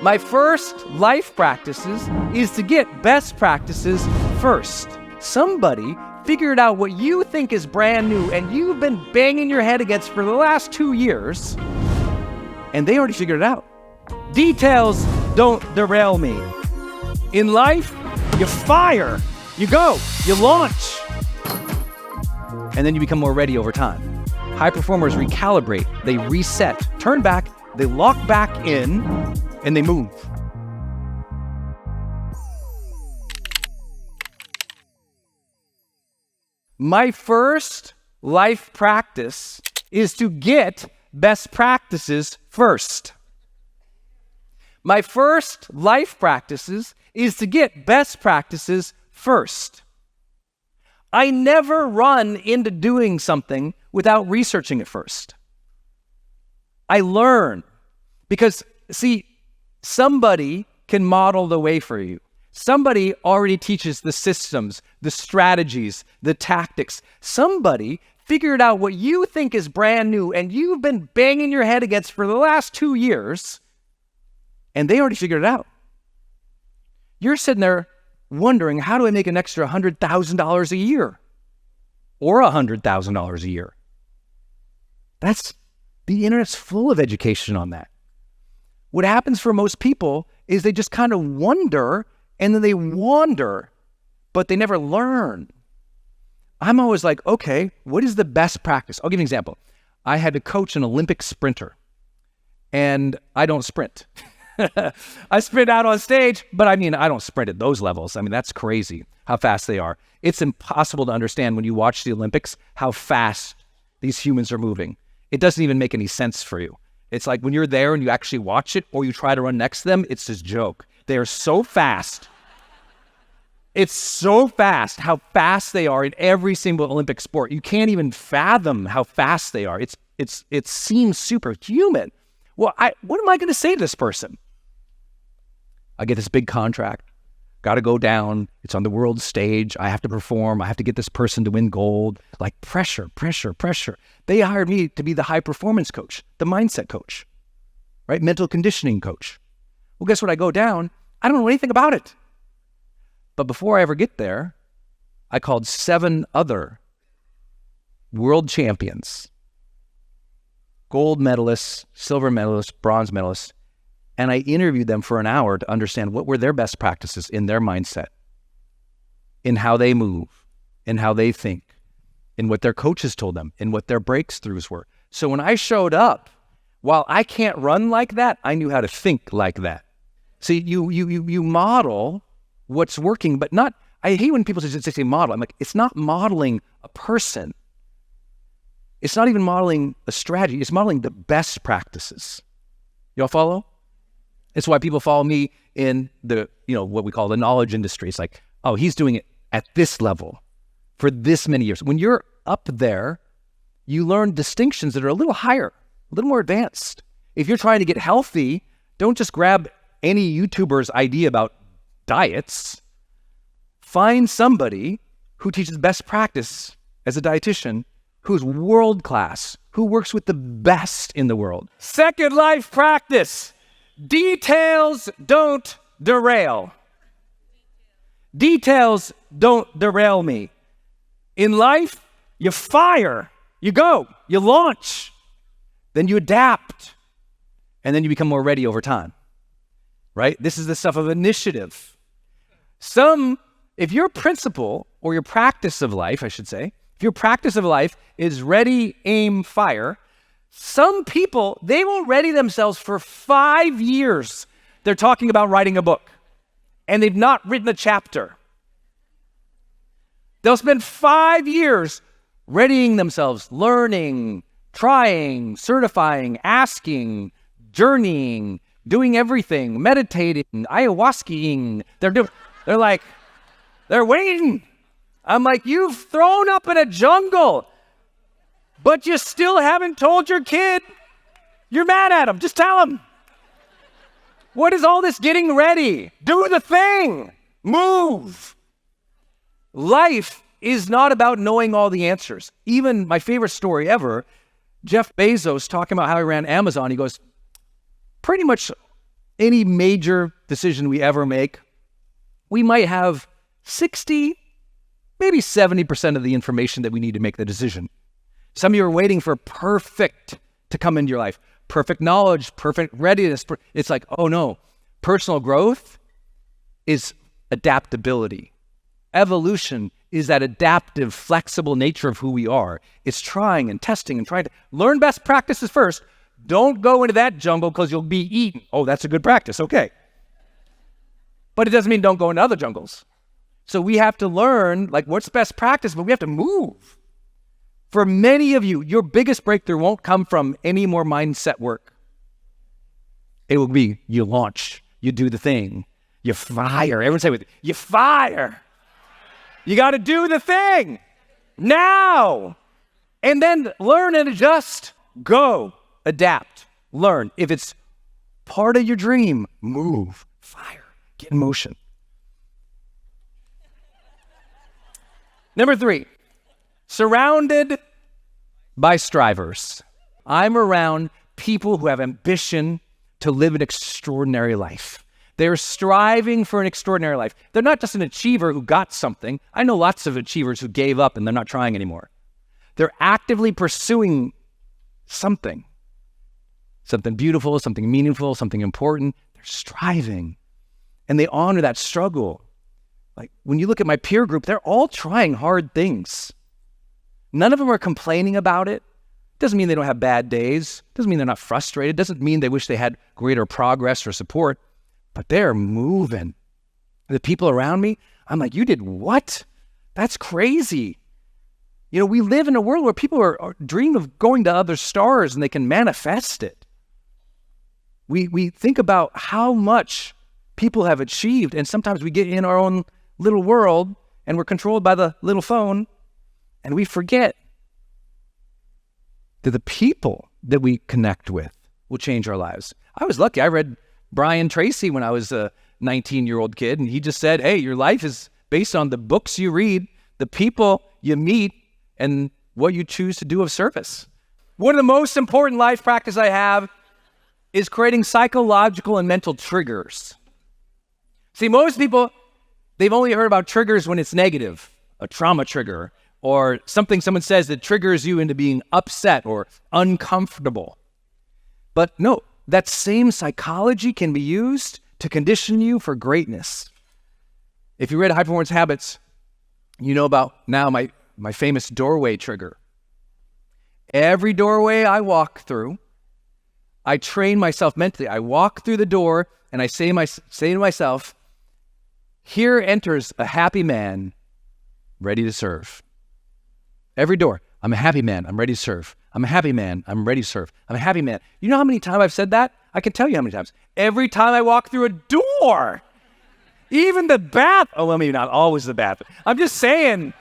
My first life practices is to get best practices first. Somebody figured out what you think is brand new and you've been banging your head against for the last 2 years, and they already figured it out. Details don't derail me. In life, you fire, you go, you launch, and then you become more ready over time. High performers recalibrate, they reset, turn back, they lock back in, and they move. My first life practice is to get best practices first. My first life practices is to get best practices first. I never run into doing something without researching it first. I learn because, see, somebody can model the way for you. Somebody already teaches the systems, the strategies, the tactics. Somebody figured out what you think is brand new and you've been banging your head against for the last 2 years, and they already figured it out. You're sitting there wondering, how do I make an extra $100,000 a year or $100,000 a year? The internet's full of education on that. What happens for most people is they just kind of wonder and then they wander, but they never learn. I'm always like, okay, what is the best practice? I'll give you an example. I had to coach an Olympic sprinter, and I don't sprint. I sprint out on stage, but I don't sprint at those levels. That's crazy how fast they are. It's impossible to understand when you watch the Olympics how fast these humans are moving. It doesn't even make any sense for you. It's like when you're there and you actually watch it or you try to run next to them, it's this joke. They are so fast. It's so fast how fast they are in every single Olympic sport. You can't even fathom how fast they are. It seems superhuman. Well, what am I going to say to this person? I get this big contract, got to go down. It's on the world stage. I have to perform. I have to get this person to win gold. Like pressure. They hired me to be the high performance coach, the mindset coach, right? Mental conditioning coach. Well, guess what? I go down. I don't know anything about it. But before I ever get there, I called 7 other world champions, gold medalists, silver medalists, bronze medalists, and I interviewed them for an hour to understand what were their best practices in their mindset, in how they move, in how they think, in what their coaches told them, in what their breakthroughs were. So when I showed up, while I can't run like that, I knew how to think like that. See, you model what's working, but not, I hate when people say model. I'm like, it's not modeling a person. It's not even modeling a strategy. It's modeling the best practices. Y'all follow? It's why people follow me in the, what we call the knowledge industry. It's like, oh, he's doing it at this level for this many years. When you're up there, you learn distinctions that are a little higher, a little more advanced. If you're trying to get healthy, don't just grab any YouTuber's idea about diets. Find somebody who teaches best practice as a dietitian, who's world-class, who works with the best in the world. Second life practice. Details don't derail. Details don't derail me. In life, you fire, you go, you launch, then you adapt, and then you become more ready over time, right? This is the stuff of initiative. If your principle or your practice of life, I should say, if your practice of life is ready, aim, fire, some people, they will ready themselves for 5 years. They're talking about writing a book, and they've not written a chapter. They'll spend 5 years readying themselves, learning, trying, certifying, asking, journeying, doing everything, meditating, ayahuascaing. They're waiting. I'm like, you've thrown up in a jungle, but you still haven't told your kid you're mad at him. Just tell him. What is all this getting ready? Do the thing. Move. Life is not about knowing all the answers. Even my favorite story ever, Jeff Bezos talking about how he ran Amazon. He goes, pretty much any major decision we ever make, we might have 60, maybe 70% of the information that we need to make the decision. Some of you are waiting for perfect to come into your life. Perfect knowledge, perfect readiness. It's like, oh no, personal growth is adaptability. Evolution is that adaptive, flexible nature of who we are. It's trying and testing and trying to learn best practices first. Don't go into that jungle because you'll be eaten. Oh, that's a good practice. Okay. But it doesn't mean don't go into other jungles. So we have to learn, like, what's best practice, but we have to move. For many of you, your biggest breakthrough won't come from any more mindset work. It will be you launch, you do the thing, you fire. Everyone say with me, you fire. You got to do the thing now. And then learn and adjust. Go, adapt, learn. If it's part of your dream, move, fire, get in motion. Number 3, surrounded by strivers. I'm around people who have ambition to live an extraordinary life. They're striving for an extraordinary life. They're not just an achiever who got something. I know lots of achievers who gave up and they're not trying anymore. They're actively pursuing something beautiful, something meaningful, something important. They're striving and they honor that struggle. Like when you look at my peer group, they're all trying hard things. None of them are complaining about it. Doesn't mean they don't have bad days. Doesn't mean they're not frustrated. Doesn't mean they wish they had greater progress or support, but they're moving. The people around me, I'm like, you did what? That's crazy. You know, we live in a world where people are dream of going to other stars and they can manifest it. We think about how much people have achieved, and sometimes we get in our own little world and we're controlled by the little phone and we forget that the people that we connect with will change our lives. I was lucky. I read Brian Tracy when I was a 19-year-old kid, and he just said, hey, your life is based on the books you read, the people you meet, and what you choose to do of service. One of the most important life practices I have is creating psychological and mental triggers. See, most people, they've only heard about triggers when it's negative, a trauma trigger, or something someone says that triggers you into being upset or uncomfortable. But no, that same psychology can be used to condition you for greatness. If you read High Performance Habits, you know about now my famous doorway trigger. Every doorway I walk through, I train myself mentally. I walk through the door and I say to myself, here enters a happy man ready to serve. Every door, I'm a happy man, I'm ready to serve. I'm a happy man, I'm ready to serve. I'm a happy man. You know how many times I've said that? I can tell you how many times. Every time I walk through a door, even the bath. Oh, well, maybe not always the bath. I'm just saying,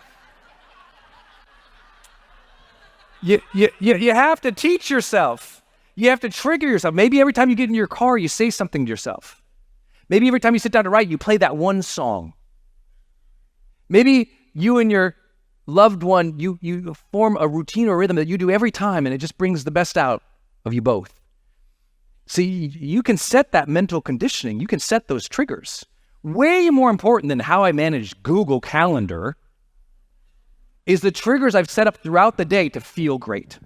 you have to teach yourself. You have to trigger yourself. Maybe every time you get in your car, you say something to yourself. Maybe every time you sit down to write, you play that one song. Maybe you and your loved one, you form a routine or rhythm that you do every time, and it just brings the best out of you both. See, you can set that mental conditioning. You can set those triggers. Way more important than how I manage Google Calendar is the triggers I've set up throughout the day to feel great.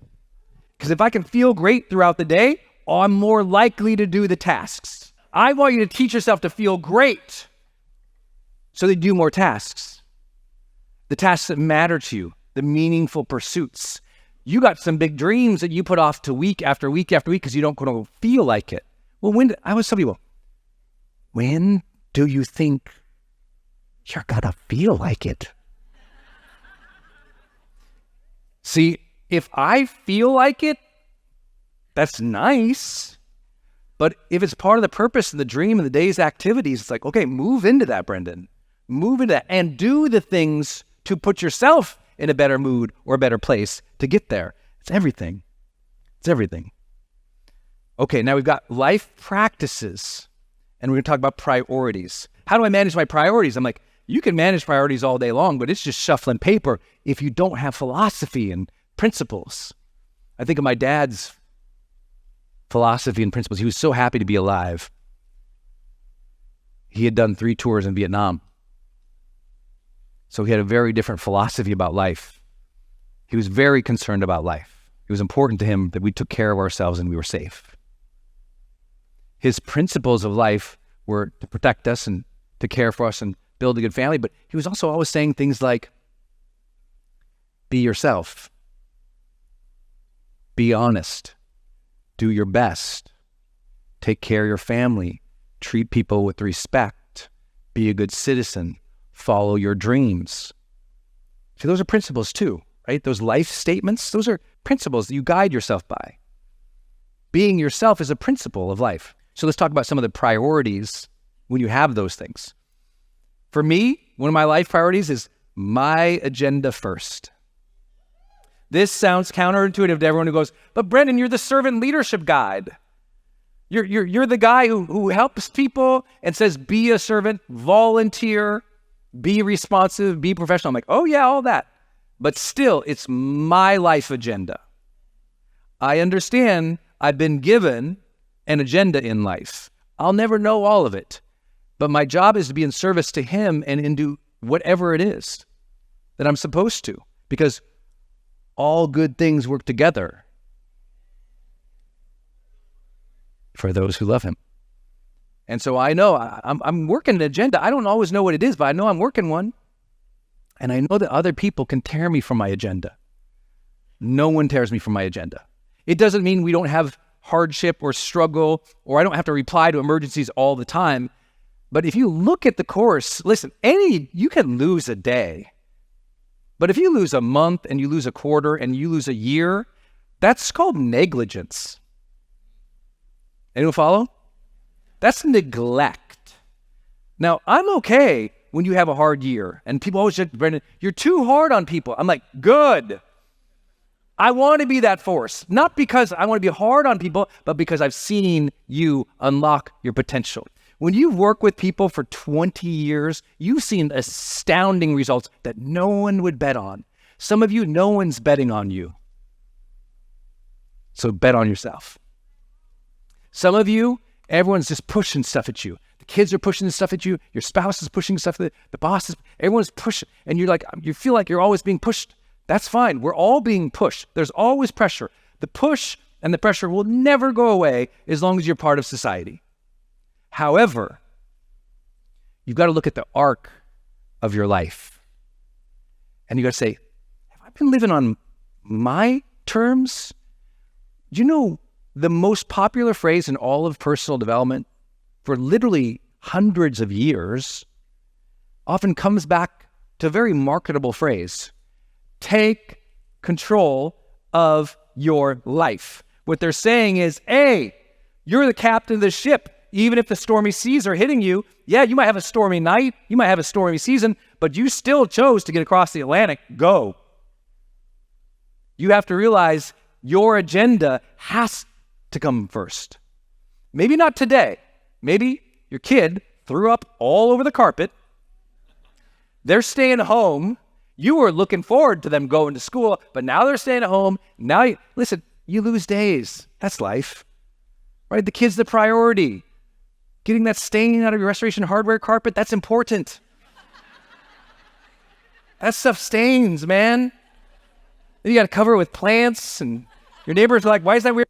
Because if I can feel great throughout the day, I'm more likely to do the tasks. I want you to teach yourself to feel great so that you do more tasks. The tasks that matter to you, the meaningful pursuits. You got some big dreams that you put off to week after week after week because you don't feel like it. Well, I always tell people, when do you think you're gonna feel like it? See, if I feel like it, that's nice. But if it's part of the purpose and the dream and the day's activities, it's like, okay, move into that, Brendon. Move into that and do the things to put yourself in a better mood or a better place to get there. It's everything. It's everything. Okay, now we've got life practices, and we're going to talk about priorities. How do I manage my priorities? I'm like, you can manage priorities all day long, but it's just shuffling paper if you don't have philosophy and principles. I think of my dad's philosophy and principles. He was so happy to be alive. he had done 3 tours in Vietnam. So he had a very different philosophy about life. He was very concerned about life. It was important to him that we took care of ourselves and we were safe. His principles of life were to protect us and to care for us and build a good family, but he was also always saying things like, be yourself, be honest, do your best, take care of your family, treat people with respect, be a good citizen, follow your dreams. See, those are principles too, right? Those life statements, those are principles that you guide yourself by. Being yourself is a principle of life. So let's talk about some of the priorities when you have those things. For me, one of my life priorities is my agenda first. This sounds counterintuitive to everyone who goes, but Brendon, you're the servant leadership guide. You're the guy who helps people and says, be a servant, volunteer, be responsive, be professional. I'm like, oh yeah, all that. But still, it's my life agenda. I understand I've been given an agenda in life. I'll never know all of it. But my job is to be in service to him and into whatever it is that I'm supposed to. Because all good things work together for those who love him. And so I know I'm working an agenda. I don't always know what it is, but I know I'm working one. And I know that other people can tear me from my agenda. No one tears me from my agenda. It doesn't mean we don't have hardship or struggle, or I don't have to reply to emergencies all the time. But if you look at the course, listen, you can lose a day. But if you lose a month and you lose a quarter and you lose a year, that's called negligence. Anyone follow? That's neglect. Now, I'm okay when you have a hard year and people always say, Brendon, you're too hard on people. I'm like, good. I want to be that force, not because I want to be hard on people, but because I've seen you unlock your potential. When you work with people for 20 years, you've seen astounding results that no one would bet on. Some of you, no one's betting on you. So bet on yourself. Some of you, everyone's just pushing stuff at you. The kids are pushing stuff at you. Your spouse is pushing stuff at the boss is, everyone's pushing. And you feel like you're always being pushed. That's fine. We're all being pushed. There's always pressure. The push and the pressure will never go away as long as you're part of society. However, you've got to look at the arc of your life. And you got to say, have I been living on my terms? Do you know the most popular phrase in all of personal development for literally hundreds of years often comes back to a very marketable phrase. Take control of your life. What they're saying is, hey, you're the captain of the ship. Even if the stormy seas are hitting you, yeah, you might have a stormy night, you might have a stormy season, but you still chose to get across the Atlantic. Go. You have to realize your agenda has to come first. Maybe not today. Maybe your kid threw up all over the carpet. They're staying home. You were looking forward to them going to school, but now they're staying at home. Now, listen, you lose days. That's life, right? The kid's the priority. Getting that stain out of your restoration hardware carpet, that's important. That stuff stains, man. Then you got to cover it with plants, and your neighbors are like, why is that weird?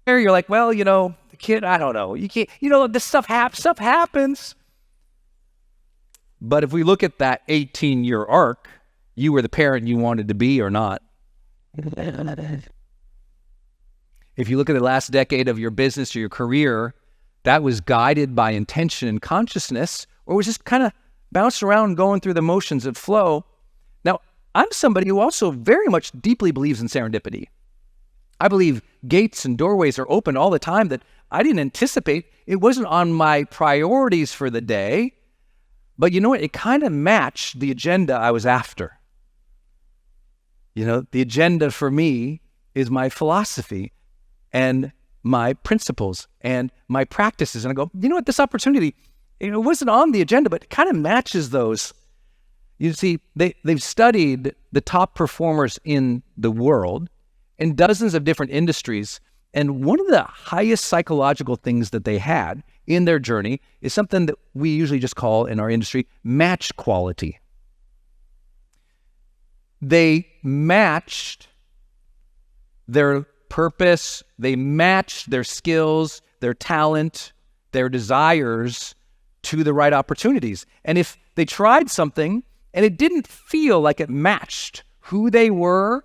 You're like, well, the kid, I don't know. You can't, this stuff happens. But if we look at that 18-year arc, you were the parent you wanted to be or not. If you look at the last decade of your business or your career, that was guided by intention and consciousness, or was just kind of bounced around going through the motions of flow. Now, I'm somebody who also very much deeply believes in serendipity. I believe gates and doorways are open all the time that I didn't anticipate. It wasn't on my priorities for the day, but you know what? It kind of matched the agenda I was after. The agenda for me is my philosophy and my principles and my practices. And I go, you know what? This opportunity, it wasn't on the agenda, but it kind of matches those. You see, they've studied the top performers in the world in dozens of different industries. And one of the highest psychological things that they had in their journey is something that we usually just call in our industry match quality. They matched their purpose, they matched their skills, their talent, their desires to the right opportunities. And if they tried something and it didn't feel like it matched who they were,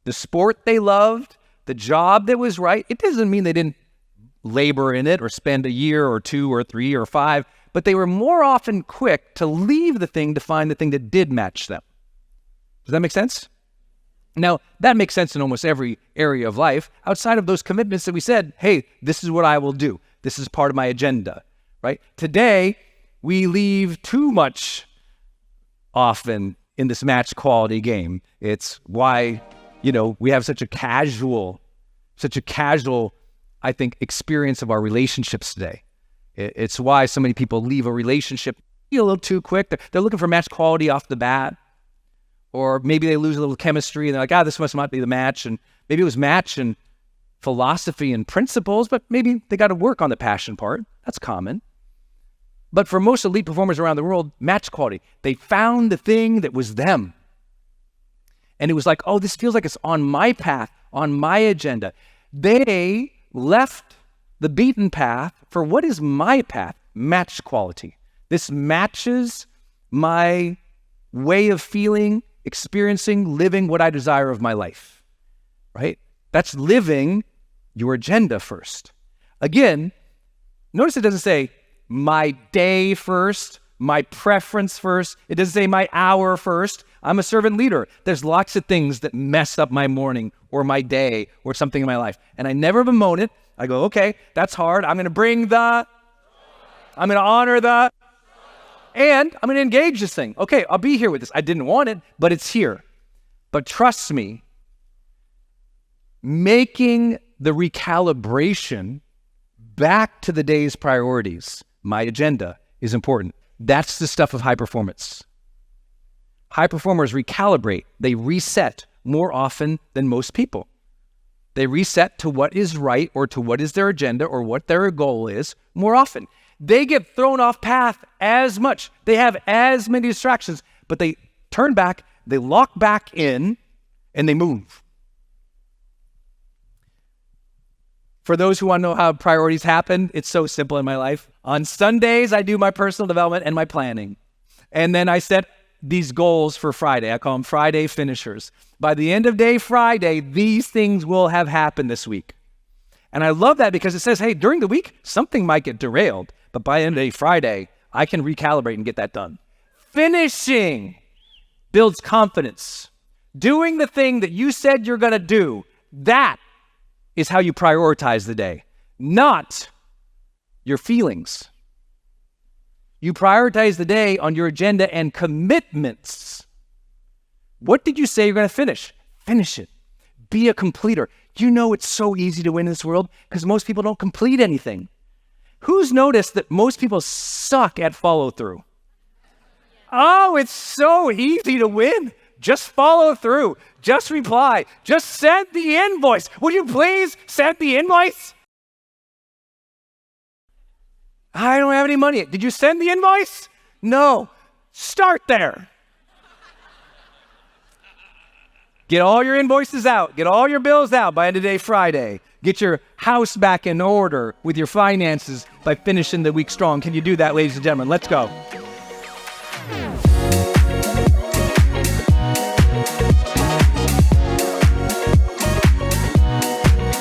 the sport they loved, the job that was right, it doesn't mean they didn't labor in it or spend a year or 2 or 3 or 5, but they were more often quick to leave the thing to find the thing that did match them. Does that make sense? Now, that makes sense in almost every area of life outside of those commitments that we said, hey, this is what I will do. This is part of my agenda, right? Today, we leave too much often in this match quality game. It's why, we have such a casual, I think, experience of our relationships today. It's why so many people leave a relationship a little too quick. They're looking for match quality off the bat. Or maybe they lose a little chemistry and they're like, this must not be the match. And maybe it was match and philosophy and principles, but maybe they got to work on the passion part. That's common. But for most elite performers around the world, match quality, they found the thing that was them. And it was like, this feels like it's on my path, on my agenda. They left the beaten path for what is my path, match quality. This matches my way of feeling, experiencing, living what I desire of my life, right? That's living your agenda first. Again, notice it doesn't say my day first, my preference first. It doesn't say my hour first. I'm a servant leader. There's lots of things that mess up my morning or my day or something in my life. And I never bemoan it. I go, okay, that's hard. I'm going to honor the, and I'm going to engage this thing. Okay, I'll be here with this. I didn't want it, but it's here. But trust me, making the recalibration back to the day's priorities, my agenda, is important. That's the stuff of high performance. High performers recalibrate. They reset more often than most people. They reset to what is right or to what is their agenda or what their goal is more often. They get thrown off path as much. They have as many distractions, but they turn back, they lock back in, and they move. For those who want to know how priorities happen, it's so simple in my life. On Sundays, I do my personal development and my planning. And then I set these goals for Friday. I call them Friday finishers. By the end of day Friday, these things will have happened this week. And I love that because it says, hey, during the week, something might get derailed. But by the end of day Friday, I can recalibrate and get that done. Finishing builds confidence. Doing the thing that you said you're going to do, that is how you prioritize the day, not your feelings. You prioritize the day on your agenda and commitments. What did you say you're going to finish? Finish it. Be a completer. You know it's so easy to win in this world because most people don't complete anything. Who's noticed that most people suck at follow-through? Oh, it's so easy to win. Just follow through. Just reply. Just send the invoice. Would you please send the invoice? I don't have any money. Did you send the invoice? No. Start there. Get all your invoices out. Get all your bills out by end of day Friday. Get your house back in order with your finances by finishing the week strong. Can you do that, ladies and gentlemen? Let's go.